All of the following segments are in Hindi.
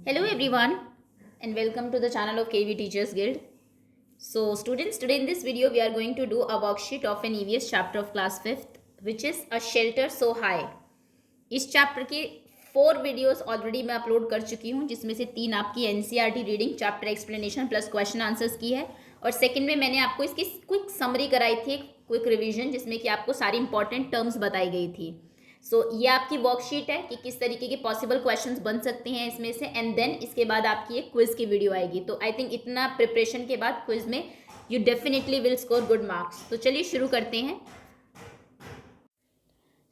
Hello everyone and welcome to the channel of KV Teachers Guild. So students, today in this video we are going to do a worksheet of an EVS chapter of class 5th which is a shelter so high. इस चैप्टर के 4 वीडियोस ऑलरेडी मैं अपलोड कर चुकी हूँ जिसमें से 3 आपकी NCERT reading chapter explanation plus question answers की है और सेकंड में मैंने आपको इसकी क्विक समरी कराई थी, क्विक रिवीजन जिसमें कि आपको सारी इंपॉर्टेंट टर्म्स बताई गई थी. ये आपकी वर्कशीट है कि किस तरीके के पॉसिबल क्वेश्चंस बन सकते हैं इसमें से एंड देन इसके बाद आपकी एक क्विज की वीडियो आएगी. तो आई थिंक इतना प्रिपरेशन के बाद क्विज में you definitely will score good marks. तो चलिए शुरू करते हैं.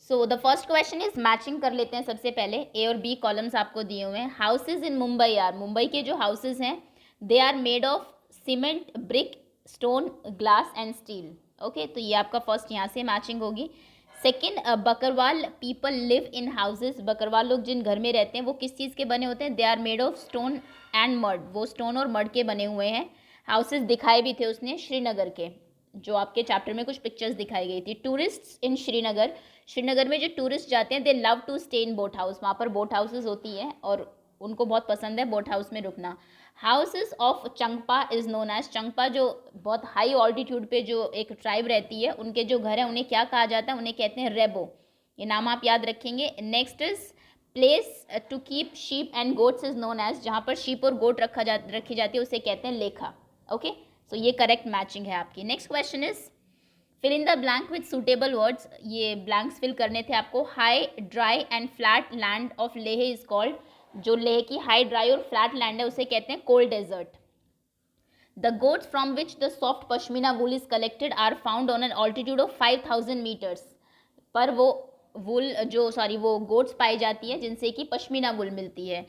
The first question is matching कर लेते हैं. सबसे पहले ए और बी कॉलम्स आपको दिए हुए हैं. Houses in Mumbai are, Mumbai के जो हाउसेज हैं they are made of cement, brick, stone, glass and steel. Okay, तो ये आपका फर्स्ट यहाँ से मैचिंग होगी. Second, Bakarwal people live in houses, Bakarwal लोग जिन घर में रहते हैं वो किस चीज़ के बने होते हैं? They are made of stone and mud, वो स्टोन और मड के बने हुए हैं. हाउसेज दिखाए भी थे उसने श्रीनगर के, जो आपके चैप्टर में कुछ पिक्चर्स दिखाई गई थी. टूरिस्ट्स इन श्रीनगर, श्रीनगर में जो टूरिस्ट जाते हैं they love to stay in boat house, वहाँ पर बोट हाउसेज होती हैं और उनको बहुत पसंद है बोट हाउस में रुकना. Houses of Changpa is known as, Changpa जो बहुत हाई ऑल्टीट्यूड पे जो एक ट्राइब रहती है उनके जो घर है उन्हें क्या कहा जाता है? उन्हें कहते हैं रेबो. ये नाम आप याद रखेंगे. Next is place to keep sheep and goats is known as, जहाँ पर शीप और गोट रखी जाती है उसे कहते हैं लेखा. ओके, सो ये करेक्ट मैचिंग है आपकी. Next question is fill in the blank with suitable words. ये ब्लैंक्स फिल करने थे आपको. High dry and flat land of Leh is called, जो लेह की हाई ड्राई और फ्लैट लैंड है उसे कहते हैं cold desert. The goats from which the soft pashmina wool is collected are found on an altitude of 5000 metres. पर वो वूल वो गोट्स पाई जाती है जिनसे कि पश्मीना वूल मिलती है.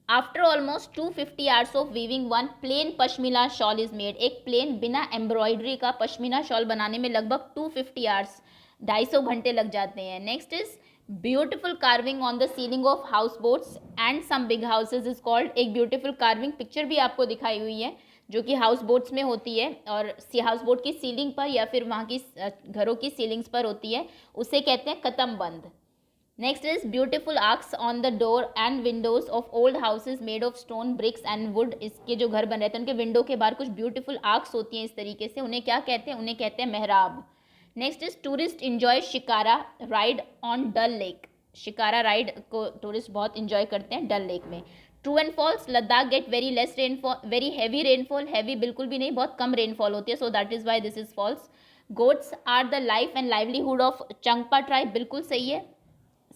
After almost 250 hours of weaving one plain pashmina shawl is made, एक प्लेन बिना एम्ब्रॉयडरी का पश्मीना शॉल बनाने में लगभग 250 आवर्स 250 घंटे लग जाते हैं. Next is beautiful carving on the ceiling of house boats and some big houses is called, एक ब्यूटिफुल कार्विंग पिक्चर भी आपको दिखाई हुई है जो कि हाउस बोट्स में होती है और हाउस बोट की सीलिंग पर या फिर वहाँ की घरों की सीलिंग्स पर होती है, उसे कहते हैं Khatamband. Next is beautiful arches on the door and windows of old houses made of stone, bricks and wood. इसके जो घर बन रहे थे उनके विंडो के बाहर कुछ ब्यूटिफुल आर्क्स होती हैं इस तरीके से, उन्हें क्या कहते हैं? उन्हें कहते हैं मेहराब. Next is tourist enjoy shikara ride on Dal lake, shikara ride को टूरिस्ट बहुत इंजॉय करते हैं डल लेक में. True and false, Ladakh get very less rainfall, very heavy rainfall, heavy बिल्कुल भी नहीं, बहुत कम रेनफॉल होती है, so that is why this is false. Goats are the life and livelihood of Changpa tribe, बिल्कुल सही है,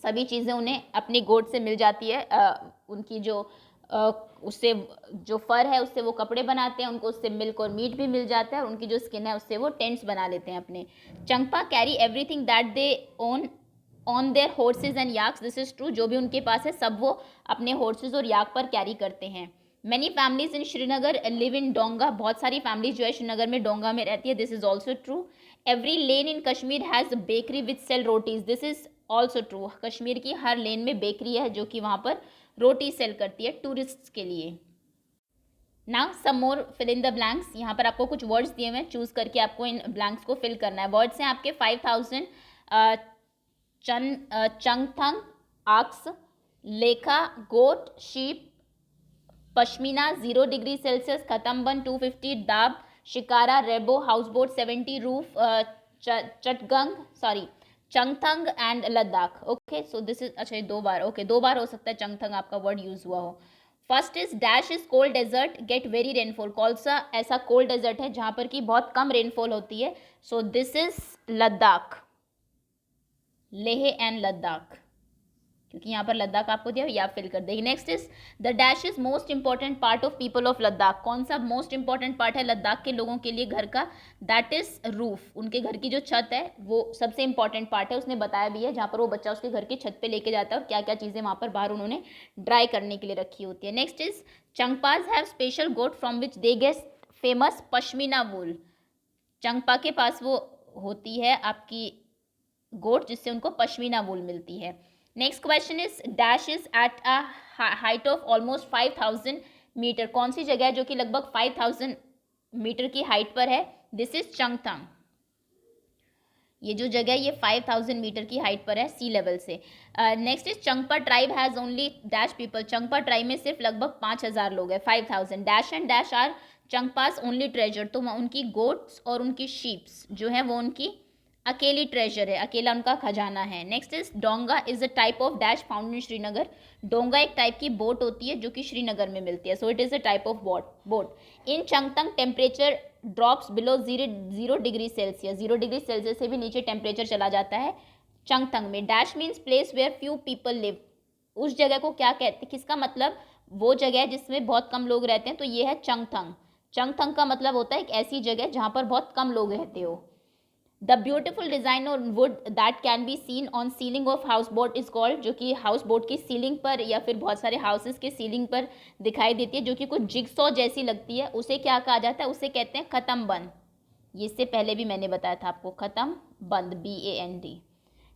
सभी चीज़ें उन्हें अपनी गोट से मिल जाती है. उनकी जो उससे जो फर है उससे वो कपड़े बनाते हैं, उनको उससे मिल्क और मीट भी मिल जाता है और उनकी जो स्किन है उससे वो टेंट्स बना लेते हैं अपने. Changpa carry everything that they own on their horses and yaks, this is true, जो भी उनके पास है सब वो अपने हॉर्सेज और याक पर कैरी करते हैं. Many families in Srinagar live in डोंगा, बहुत सारी फैमिलीज जो है श्रीनगर में डोंगा में रहती है, this is also true. Every lane in Kashmir has bakery with sell rotis, this is also true, Kashmir की हर लेन में बेकरी है जो कि वहाँ पर रोटी सेल करती है टूरिस्ट्स के लिए. Now some more fill in the blanks, यहाँ पर आपको कुछ वर्ड्स दिए हुए हैं, चूज करके आपको इन ब्लैंक्स को फिल करना है. वर्ड्स हैं आपके 5000 चंगथंग, आक्स, लेखा, goat, sheep, pashmina 0 degree Celsius, Khatamband 250, दाब, शिकारा, रेबो, house boat 70, roof, Changthang and Ladakh. Okay, so this is, अच्छा ये 2 बार, ओके 2 बार हो सकता है चंगथंग आपका वर्ड यूज हुआ हो. First is dash is cold desert get very rainfall, कौन सा ऐसा कोल्ड डेजर्ट है जहाँ पर कि बहुत कम रेनफॉल होती है? सो this is Ladakh, Leh and Ladakh, क्योंकि यहाँ पर लद्दाख आपको दिया या फिल कर देगी. Next is the dash is most important part of people of Ladakh, कौन सा मोस्ट इंपॉर्टेंट पार्ट है लद्दाख के लोगों के लिए घर का? दैट इज रूफ, उनके घर की जो छत है वो सबसे इंपॉर्टेंट पार्ट है, उसने बताया भी है, जहाँ पर वो बच्चा उसके घर की छत पे लेके जाता है और क्या क्या चीज़ें वहाँ पर बाहर उन्होंने ड्राई करने के लिए रखी होती है. Next is Changpas have special goat from which they get famous pashmina wool, Changpa के पास वो होती है आपकी गोट जिससे उनको पश्मीना वूल मिलती है. Next question is dash is at a height of almost 5000 metre, कौन सी जगह है जो कि लगभग 5000 मीटर की हाइट पर है? This is Changthang. ये जो जगह ये 5000 मीटर की हाइट पर है सी लेवल से। Next is Changpa tribe has only dash people, Changpa tribe में सिर्फ लगभग 5000 लोग हैं, 5000 dash and dash are Changpas only treasure, तो उनकी गोट्स और उनकी शीप्स जो है वो उनकी अकेली ट्रेजर है, अकेला उनका खजाना है। नेक्स्ट इज डोंगा is a type of dash found in Srinagar, डोंगा एक टाइप की बोट होती है जो कि श्रीनगर में मिलती है, so it is a type of boat. In Changthang temperature drops below 0 degree Celsius, 0 degree Celsius से भी नीचे टेम्परेचर चला जाता है चंगतंग में। Dash means place where few people live, उस जगह को क्या कहते हैं, किसका मतलब वो जगह है जिसमें बहुत कम लोग रहते हैं, तो ये है चंगथंग। चंगथंग का मतलब होता है एक ऐसी जगह जहाँ पर बहुत कम लोग रहते हो। द ब्यूटिफुल डिजाइन और would that can be seen on ceiling of house boat is called, जो कि हाउस बोट की सीलिंग पर या फिर बहुत सारे हाउसेस के सीलिंग पर दिखाई देती है, जो कि कुछ जिगसॉ जैसी लगती है, उसे क्या कहा जाता है, उसे कहते हैं खत्म बंद। ये इससे पहले भी मैंने बताया था आपको, खत्म बंद, BAND।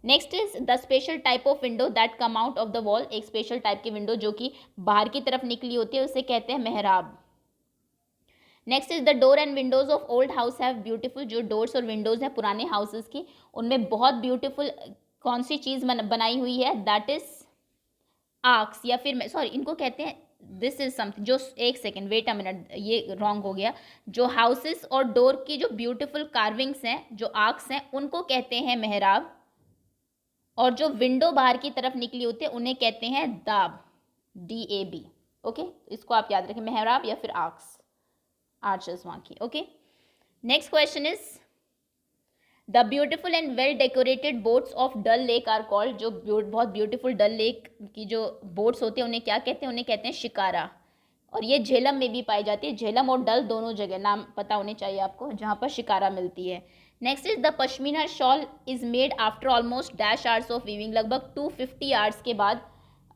Next is the special type of window that come out of the wall, एक स्पेशल टाइप की विंडो जो कि बाहर की तरफ निकली होती है उसे कहते हैं मेहराब। Next is the door and windows of old house have beautiful, जो डोर्स और विंडोज हैं पुराने हाउसेस की उनमें बहुत ब्यूटीफुल कौन सी चीज़ बनाई हुई है, दैट इज आर्क्स, या फिर सॉरी इनको कहते हैं दिस इज समथिंग जो, एक सेकेंड वेट अ मिनट ये रॉन्ग हो गया, जो हाउसेस और डोर की जो ब्यूटीफुल कार्विंग्स हैं, जो आर्क्स हैं, उनको कहते हैं मेहराब, और जो विंडो बाहर की तरफ निकली होती है उन्हें कहते हैं दाब, DAB। ओके, इसको आप याद रखें, मेहराब या फिर आर्क्स, आर्चेस वहाँ की। Okay, next question is the beautiful and well decorated boats of Dal lake are called, जो बहुत ब्यूटीफुल डल लेक की जो बोट्स होते हैं उन्हें क्या कहते हैं, उन्हें कहते हैं शिकारा, और ये झेलम में भी पाई जाती है, झेलम और डल दोनों जगह, नाम पता होने चाहिए आपको, जहाँ पर शिकारा मिलती है। Next is the pashmina shawl is made after almost dash hours of weaving, लगभग 250 आवर्स के बाद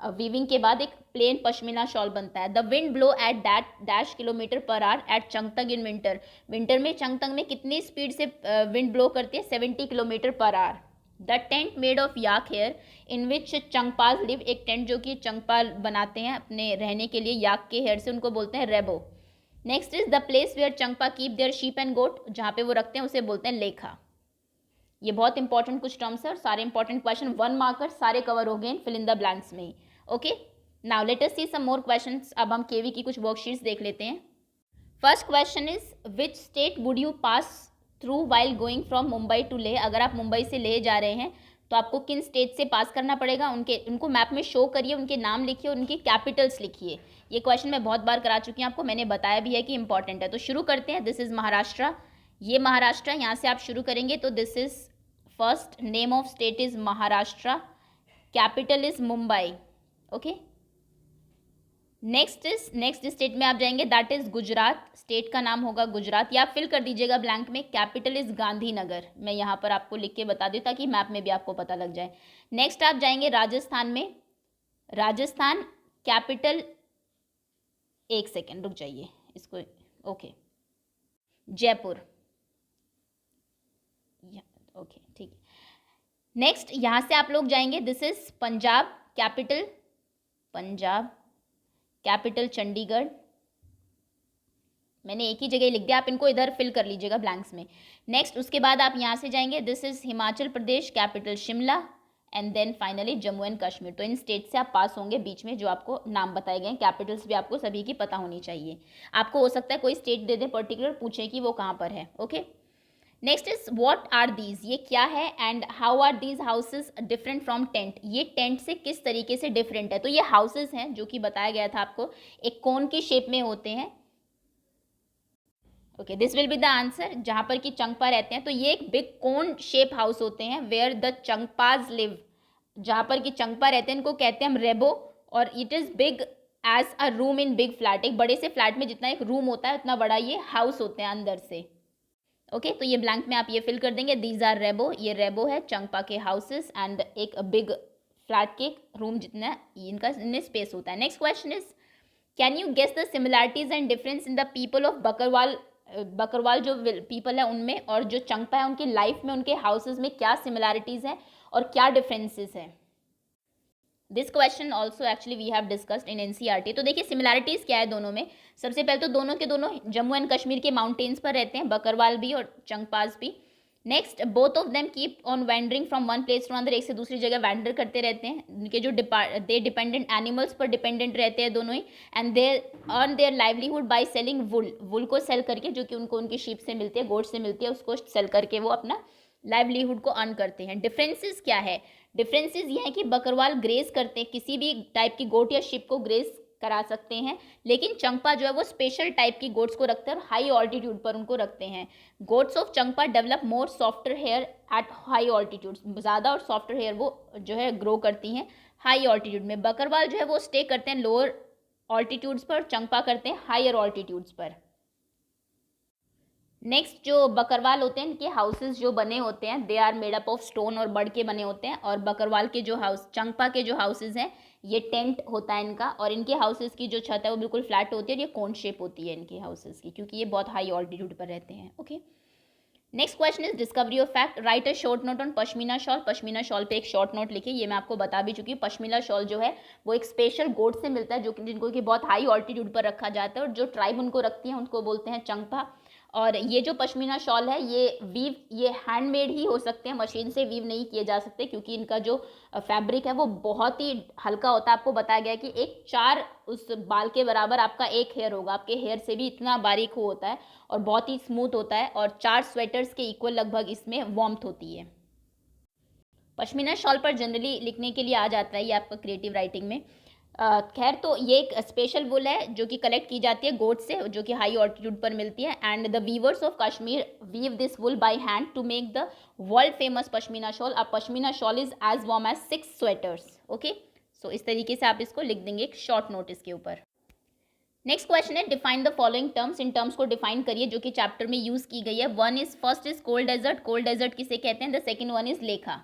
वीविंग के बाद एक प्लेन पश्मीना शॉल बनता है। The wind blow at that dash kilometre per hour at Changthang in winter, winter में चंगतंग में कितनी स्पीड से विंड ब्लो करती है, 70 kilometre per hour. The tent made of yak hair in which Changpa live, एक टेंट जो कि चंगपाल बनाते हैं अपने रहने के लिए याक के हेयर से, उनको बोलते हैं रेबो। Next is the place where Changpa keep their sheep and goat, जहाँ पे वो रखते हैं उसे बोलते हैं लेखा। ये बहुत इंपॉर्टेंट कुछ टर्म्स है और सारे इंपॉर्टेंट क्वेश्चन 1 मार्कर सारे कवर हो गए फिल इन द ब्लैंक्स में ही। Okay, now let us see some more questions. अब हम केवी की कुछ वर्कशीट्स देख लेते हैं। First question is which state would you pass through while going from Mumbai to Leh, अगर आप मुंबई से लेह जा रहे हैं तो आपको किन स्टेट से पास करना पड़ेगा, उनको मैप में शो करिए, उनके नाम लिखिए, उनकी कैपिटल्स लिखिए। ये क्वेश्चन मैं बहुत बार करा चुकी हूँ आपको, मैंने बताया भी है कि इंपॉर्टेंट है। तो शुरू करते हैं। दिस इज महाराष्ट्र, ये महाराष्ट्र, यहाँ से आप शुरू करेंगे तो this is first name of state is Maharashtra, capital is Mumbai. Okay, next state में आप जाएंगे दैट इज गुजरात, स्टेट का नाम होगा गुजरात, या आप फिल कर दीजिएगा ब्लैंक में, कैपिटल इज गांधीनगर, मैं यहाँ पर आपको लिख के बता दूँ ताकि मैप में भी आपको पता लग जाए। नेक्स्ट आप जाएंगे राजस्थान में, राजस्थान कैपिटल, एक सेकेंड रुक जाइए इसको, ओके, जयपुर, ओके ठीक है। नेक्स्ट यहाँ से आप लोग जाएंगे, this is Punjab, capital Punjab, capital Chandigarh, मैंने एक ही जगह लिख दिया, आप इनको इधर फिल कर लीजिएगा ब्लैंक्स में। नेक्स्ट उसके बाद आप यहाँ से जाएंगे, this is Himachal Pradesh, capital Shimla, and then finally Jammu and Kashmir. तो इन स्टेट से आप पास होंगे, बीच में जो आपको नाम बताए गए हैं, कैपिटल्स भी आपको सभी की पता होनी चाहिए। आपको हो सकता है कोई स्टेट दे दे पर्टिकुलर, पूछे कि वो कहाँ पर है। Okay, next is what are these, ये क्या है, and how are these houses different from tent, ये टेंट से किस तरीके से डिफरेंट है। तो ये हाउसेज हैं जो कि बताया गया था आपको, एक कोन की शेप में होते हैं। Okay, this will be the answer, जहाँ पर कि चंगपा रहते हैं। तो ये एक बिग कोन शेप हाउस होते हैं, वेयर द चंगपाज लिव, जहाँ पर कि चंगपा रहते हैं, इनको कहते हैं हम रेबो, और it is big as a room in big flat, एक बड़े से फ्लैट में जितना एक रूम होता है उतना बड़ा ये हाउस होते हैं अंदर से। ओके, तो ये ब्लैंक में आप ये फिल कर देंगे, दीज आर रेबो, ये रेबो है चंगपा के हाउसेस, एंड एक बिग फ्लैट के रूम जितना इनका इनमें स्पेस होता है। Next question is can you guess the similarities and difference in the people of Bakarwal, Bakarwal जो पीपल है उनमें और जो चंगपा है उनकी लाइफ में, उनके हाउसेज में क्या सिमिलैरिटीज हैं और क्या डिफरेंसेस हैं। This question also actually we have discussed in NCERT। तो देखिए सिमिलैरिटीज़ क्या है दोनों में। सबसे पहले तो दोनों के दोनों जम्मू एंड कश्मीर के माउंटेन्स पर रहते हैं, बकरवाल भी और चंगपाज भी। Next, both of them keep on wandering from one place to another, एक से दूसरी जगह वैंडर करते रहते हैं। उनके जो दे डिपेंडेंट एनिमल्स पर डिपेंडेंट रहते हैं दोनों ही, and they earn their livelihood by selling wool, wool को सेल करके, जो कि उनको उनकी शीप से मिलती है, गोट से मिलती है, उसको सेल करके वो अपना लाइवलीहुड को अर्न करते हैं। डिफरेंसेस क्या है? डिफरेंसेस ये हैं कि बकरवाल ग्रेज करते हैं, किसी भी टाइप की गोट या शिप को ग्रेज करा सकते हैं, लेकिन चंगपा जो है वो स्पेशल टाइप की गोट्स को रखते हैं और हाई ऑल्टीट्यूड पर उनको रखते हैं। Goats of Changpa develop more softer hair at high altitude, ज़्यादा और सॉफ्टर हेयर वो जो है ग्रो करती हैं हाई ऑल्टीट्यूड में। बकरवाल जो है वो स्टे करते हैं लोअर ऑल्टीट्यूड्स पर, चंगपा करते हैं हायर ऑल्टीट्यूड्स पर। नेक्स्ट, जो बकरवाल होते हैं इनके हाउसेस जो बने होते हैं they are made up of stone और बड़ के बने होते हैं, और बकरवाल के जो हाउस, चंगपा के जो हाउसेस हैं ये टेंट होता है इनका, और इनके हाउसेस की जो छत है वो बिल्कुल फ्लैट होती है, और ये कोन शेप होती है इनके हाउसेस की, क्योंकि ये बहुत हाई ऑल्टीट्यूड पर रहते हैं। Okay, next question is discovery of fact, right a short note on pashmina shawl. Pashmina shawl पे एक शॉर्ट नोट लिखिए, ये मैं आपको बता भी चुकी हूँ। पश्मीना शॉल जो है वो एक स्पेशल गोट से मिलता है, जो कि जिनको कि बहुत हाई ऑल्टीट्यूड पर रखा जाता है, और जो ट्राइब उनको रखती है उनको बोलते हैं चंगपा। और ये जो पश्मीना शॉल है ये हैंडमेड ही हो सकते हैं, मशीन से वीव नहीं किए जा सकते, क्योंकि इनका जो फैब्रिक है वो बहुत ही हल्का होता है। आपको बताया गया कि एक 4 उस बाल के बराबर आपका एक हेयर होगा, आपके हेयर से भी इतना बारीक होता है और बहुत ही स्मूथ होता है, और 4 स्वेटर्स के इक्वल लगभग इसमें वार्मथ होती है। पश्मीना शॉल पर जनरली लिखने के लिए आ जाता है ये आपका क्रिएटिव राइटिंग में। खैर, तो ये एक स्पेशल वुल है जो कि कलेक्ट की जाती है गोट से, जो कि हाई ऑल्टीट्यूड पर मिलती है, and the weavers of Kashmir weave this wool by hand to make the world famous pashmina shawl. अब pashmina shawl is as warm as 6 sweaters. Okay, so इस तरीके से आप इसको लिख देंगे एक शॉर्ट नोट इसके ऊपर। नेक्स्ट क्वेश्चन है डिफाइन द फॉलोइंग टर्म्स, इन टर्म्स को डिफाइन करिए जो कि चैप्टर में यूज की गई है। First is cold desert, cold desert किसे कहते हैं? द सेकंड वन इज लेखा।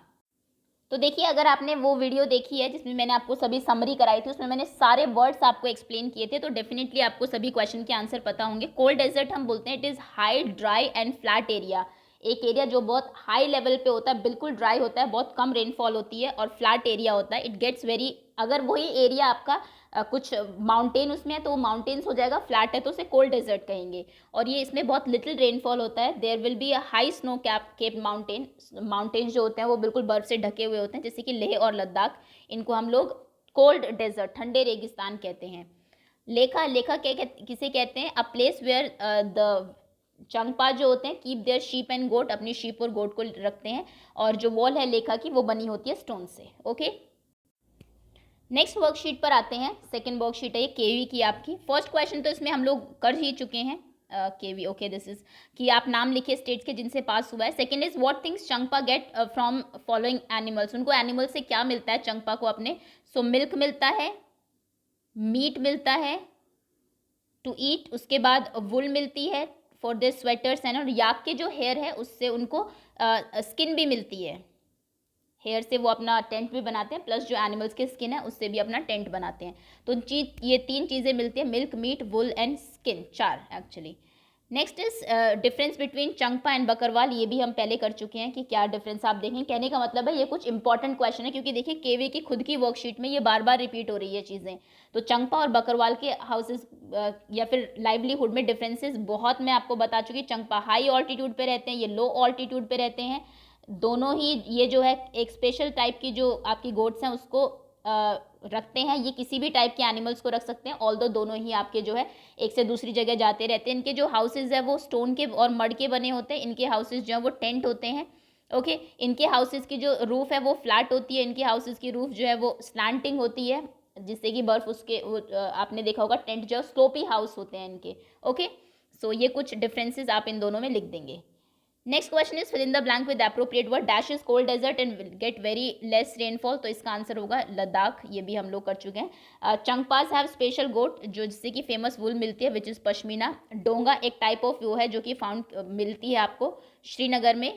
तो देखिए, अगर आपने वो वीडियो देखी है जिसमें मैंने आपको सभी समरी कराई थी, उसमें मैंने सारे वर्ड्स आपको एक्सप्लेन किए थे, तो डेफिनेटली आपको सभी क्वेश्चन के आंसर पता होंगे। कोल्ड डेजर्ट हम बोलते हैं it is high dry and flat area, एक एरिया जो बहुत हाई लेवल पे होता है, बिल्कुल ड्राई होता है, बहुत कम रेनफॉल होती है, और फ्लैट एरिया होता है। इट गेट्स वेरी, अगर वही एरिया आपका कुछ माउंटेन उसमें है तो वो माउंटेन्स हो जाएगा, फ्लैट है तो उसे कोल्ड डेजर्ट कहेंगे। और ये इसमें बहुत लिटिल रेनफॉल होता है। There will be a high snow cap mountain, mountains जो होते हैं वो बिल्कुल बर्फ से ढके हुए होते हैं, जैसे कि लेह और लद्दाख, इनको हम लोग कोल्ड डेजर्ट, ठंडे रेगिस्तान कहते हैं। लेखा, लेखा किसे कहते हैं? अ प्लेस वेयर द चंगपा जो होते हैं कीप देयर शीप एंड गोट, अपनी शीप और गोट को रखते हैं, और जो वॉल है लेखा की वो बनी होती है स्टोन से। ओके, नेक्स्ट वर्कशीट पर आते हैं। सेकंड वर्कशीट है ये केवी की आपकी। फर्स्ट क्वेश्चन तो इसमें हम लोग कर ही चुके हैं, केवी। ओके, दिस इज कि आप नाम लिखिए स्टेट्स के जिनसे पास हुआ है। Second is what things Changpa get from following animals, उनको एनिमल से क्या मिलता है चंगपा को अपने? सो मिल्क मिलता है, मीट मिलता है टू ईट, उसके बाद वुल मिलती है फॉर देयर स्वेटर्स एंड, और याक के जो हेयर है उससे उनको स्किन भी मिलती है, हेयर से वो अपना टेंट भी बनाते हैं, प्लस जो एनिमल्स के स्किन है उससे भी अपना टेंट बनाते हैं। तो ये 3 चीज़ें मिलती हैं, milk, meat, wool and skin, 4 actually. Next is difference between Changpa and Bakarwal, ये भी हम पहले कर चुके हैं कि क्या डिफरेंस आप देखें। कहने का मतलब है ये कुछ इंपॉर्टेंट क्वेश्चन है, क्योंकि देखिए केवी की खुद की वर्कशीट में ये बार बार रिपीट हो रही है चीज़ें। तो चंगपा और बकरवाल के हाउसेस या फिर लाइवलीहुड में डिफरेंसेस बहुत मैं आपको बता चुकी। चंगपा हाई ऑल्टीट्यूड पे रहते हैं, ये लो ऑल्टीट्यूड पे रहते हैं। दोनों ही ये जो है एक स्पेशल टाइप की जो आपकी गोट्स हैं उसको रखते हैं, ये किसी भी टाइप के एनिमल्स को रख सकते हैं, ऑल्दो दोनों ही आपके जो है एक से दूसरी जगह जाते रहते हैं। इनके जो हाउसेज है वो स्टोन के और मड के बने होते हैं, इनके हाउसेज जो है वो टेंट होते हैं। ओके, इनके हाउसेज की जो रूफ है वो फ्लैट होती है, इनके हाउसेज की रूफ जो है वो स्लैंटिंग होती है, जिससे कि बर्फ उसके आपने देखा होगा टेंट जो स्लोपी हाउस होते हैं इनके। ओके, सो ये कुछ डिफरेंसेस आप इन दोनों में लिख देंगे। Next question is fill in the blank with appropriate word. Dash is cold desert and will get very less rainfall, तो इसका आंसर होगा लद्दाख, ये भी हम लोग कर चुके हैं। चंगपास हैव स्पेशल गोट जो जिससे कि फेमस वुल मिलती है विच इज़ पश्मीना। डोंगा एक टाइप ऑफ वो है जो कि फाउंड मिलती है आपको श्रीनगर में।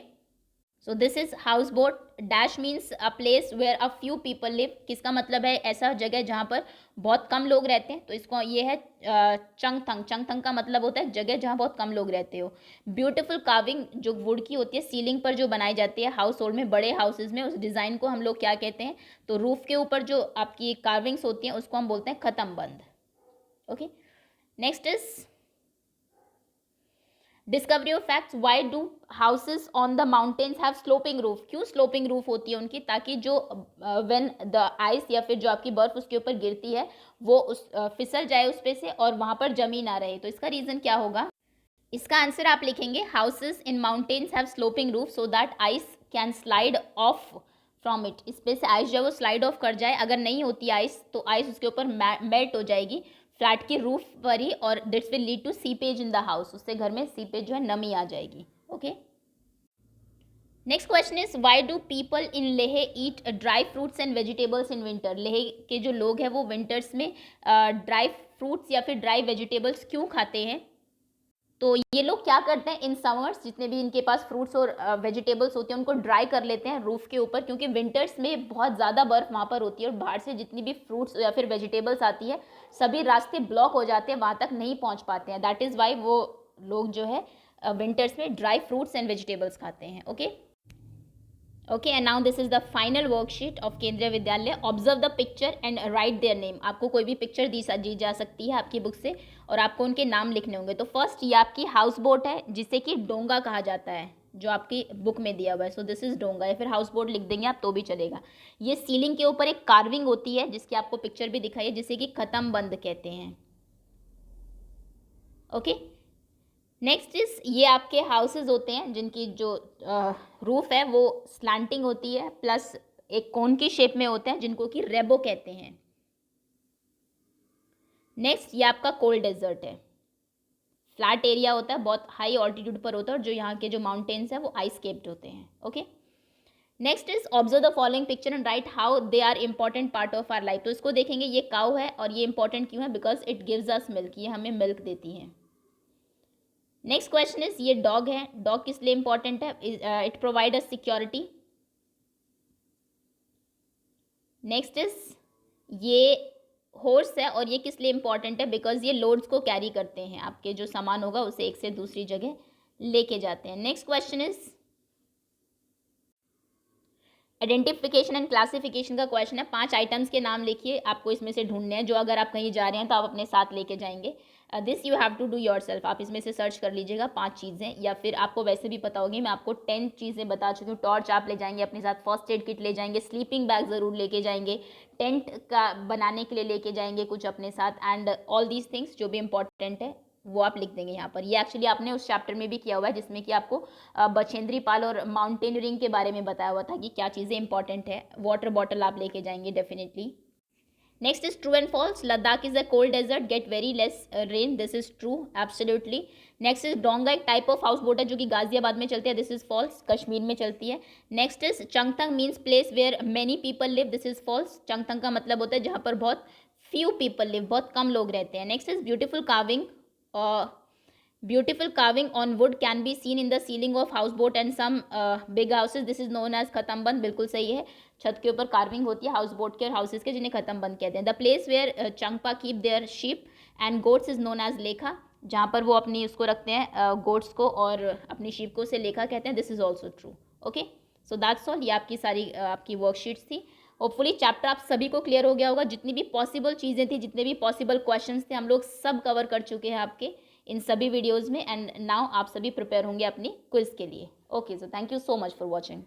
So this is house boat. Dash means a place where a few people live, किसका मतलब है ऐसा जगह जहाँ पर बहुत कम लोग रहते हैं, तो इसको ये है चंगथंग। चंगथंग का मतलब होता है जगह जहाँ बहुत कम लोग रहते हो। ब्यूटीफुल कार्विंग जो वुड की होती है सीलिंग पर जो बनाई जाती है हाउस होल्ड में, बड़े हाउसेज में, उस डिज़ाइन को हम लोग क्या कहते हैं? तो रूफ के ऊपर जो आपकी कार्विंग्स होती हैं उसको हम बोलते हैं खत्म बंद। Okay, next is discovery of facts, why do houses on the mountains have sloping roof, क्यों स्लोपिंग रूफ होती है उनकी, ताकि जो व्हेन द आइस या फिर जो आपकी बर्फ उसके ऊपर गिरती है वो उस फिसल जाए उस पे से और वहाँ पर जमी ना रहे। तो इसका रीज़न क्या होगा? इसका आंसर आप लिखेंगे houses in mountains have sloping roof so that ice can slide of from it, इस पे से आइस जो है वो स्लाइड ऑफ कर जाए। अगर नहीं होती आइस तो आइस उसके ऊपर मेल्ट हो जाएगी फ्लैट की रूफ पर ही, और this will lead to seepage in the house, उससे घर में सीपेज जो है नमी आ जाएगी। Okay, next question is why do people in Leh eat dry fruits and vegetables in winter, Leh के जो लोग हैं वो विंटर्स में ड्राई फ्रूट्स या फिर ड्राई वेजिटेबल्स क्यों खाते हैं? तो ये लोग क्या करते हैं इन समर्स, जितने भी इनके पास फ्रूट्स और वेजिटेबल्स होते हैं उनको ड्राई कर लेते हैं रूफ के ऊपर, क्योंकि विंटर्स में बहुत ज़्यादा बर्फ़ वहाँ पर होती है और बाहर से जितनी भी फ्रूट्स या फिर वेजिटेबल्स आती है सभी रास्ते ब्लॉक हो जाते हैं, वहाँ तक नहीं पहुँच पाते हैं। दैट इज़ वाई वो लोग जो है विंटर्स में ड्राई फ्रूट्स एंड वेजिटेबल्स खाते हैं। Okay okay, and now this is the final worksheet of केंद्रीय विद्यालय। Observe the picture and right their name, आपको कोई भी पिक्चर दी जा सकती है आपकी बुक से और आपको उनके नाम लिखने होंगे। तो फर्स्ट ये आपकी हाउस बोट है जिसे कि डोंगा कहा जाता है, जो आपकी बुक में दिया हुआ है। सो दिस इज डोंगा, या फिर हाउस बोट लिख देंगे आप तो भी चलेगा। ये सीलिंग के ऊपर एक कार्विंग होती है जिसकी आपको पिक्चर भी दिखाई है, जिसे कि खत्म बंद कहते हैं। ओके, नेक्स्ट इज ये आपके हाउसेज होते हैं जिनकी जो रूफ है वो स्लैंटिंग होती है प्लस एक कोन की शेप में होते हैं जिनको कि रेबो कहते हैं। नेक्स्ट ये आपका कोल्ड डेजर्ट है, फ्लैट एरिया होता है, बहुत हाई ऑल्टीट्यूड पर होता है और जो यहाँ के जो माउंटेन्स हैं वो आइस केप्ड होते हैं। Okay, next is observe the following picture and write how they are important part of our life. तो इसको देखेंगे, ये काऊ है और ये इंपॉर्टेंट क्यों है? Because it gives us milk, ये हमें मिल्क देती है। नेक्स्ट क्वेश्चन इज ये डॉग है, डॉग किस लिए इंपॉर्टेंट है? It provide us security. Next is ये हॉर्स है और ये किस लिए इंपॉर्टेंट है? बिकॉज ये लोड्स को कैरी करते हैं, आपके जो सामान होगा उसे एक से दूसरी जगह लेके जाते हैं। Next question is identification and classification का क्वेश्चन है। 5 आइटम्स के नाम लिखिए, आपको इसमें से ढूंढने हैं, जो अगर आप कहीं जा रहे हैं तो आप अपने साथ लेके जाएंगे। This you have to do yourself, आप इसमें से सर्च कर लीजिएगा 5 चीज़ें, या फिर आपको वैसे भी पता होगी, मैं आपको 10 चीज़ें बता चुकी हूँ। टॉर्च आप ले जाएंगे अपने साथ, फर्स्ट एड किट ले जाएंगे, स्लीपिंग बैग ज़रूर लेके जाएंगे, टेंट का बनाने के लिए लेके जाएंगे कुछ अपने साथ, एंड ऑल दीज थिंग्स जो भी इंपॉर्टेंट है वो आप लिख देंगे यहाँ पर। ये एक्चुअली आपने उस चैप्टर में भी किया हुआ है जिसमें कि आपको बछेंद्री पाल और माउंटेनियरिंग के बारे में बताया हुआ था कि क्या चीज़ें इंपॉर्टेंट है। वाटर बॉटल आप लेके जाएंगे definitely. Next is true and false, Ladakh is a cold desert, get very less rain, this is true absolutely. Next is डोंगा एक टाइप ऑफ हाउस बोट है जो कि गाजियाबाद में चलती है, दिस इज फॉल्स, कश्मीर में चलती है। Next is Changthang means place where many people live, this is false, Changthang का मतलब होता है जहाँ पर बहुत फ्यू पीपल लिव, बहुत कम लोग रहते हैं। Next is beautiful carving on wood can be seen in the ceiling of houseboat and some big houses, this is known as खत्मबंद, बिल्कुल सही है, छत के ऊपर कार्विंग होती है हाउस बोट के और हाउसेज के, जिन्हें खत्मबंद कहते हैं। The place where Changpa keep their sheep and goats is known as Lekha, जहाँ पर वो अपनी उसको रखते हैं गोट्स को और अपनी शीप को, उसे लेखा कहते हैं, this is also true. Okay, so that's all, ये आपकी सारी आपकी वर्कशीट्स थी। होपफुली चैप्टर आप सभी को क्लियर हो गया होगा, जितनी भी पॉसिबल चीज़ें थी, जितने भी पॉसिबल क्वेश्चंस थे, हम लोग सब कवर कर चुके हैं आपके इन सभी वीडियोज़ में, एंड नाउ आप सभी प्रिपेयर होंगे अपनी क्विज के लिए। Okay, so thank you so much for watching.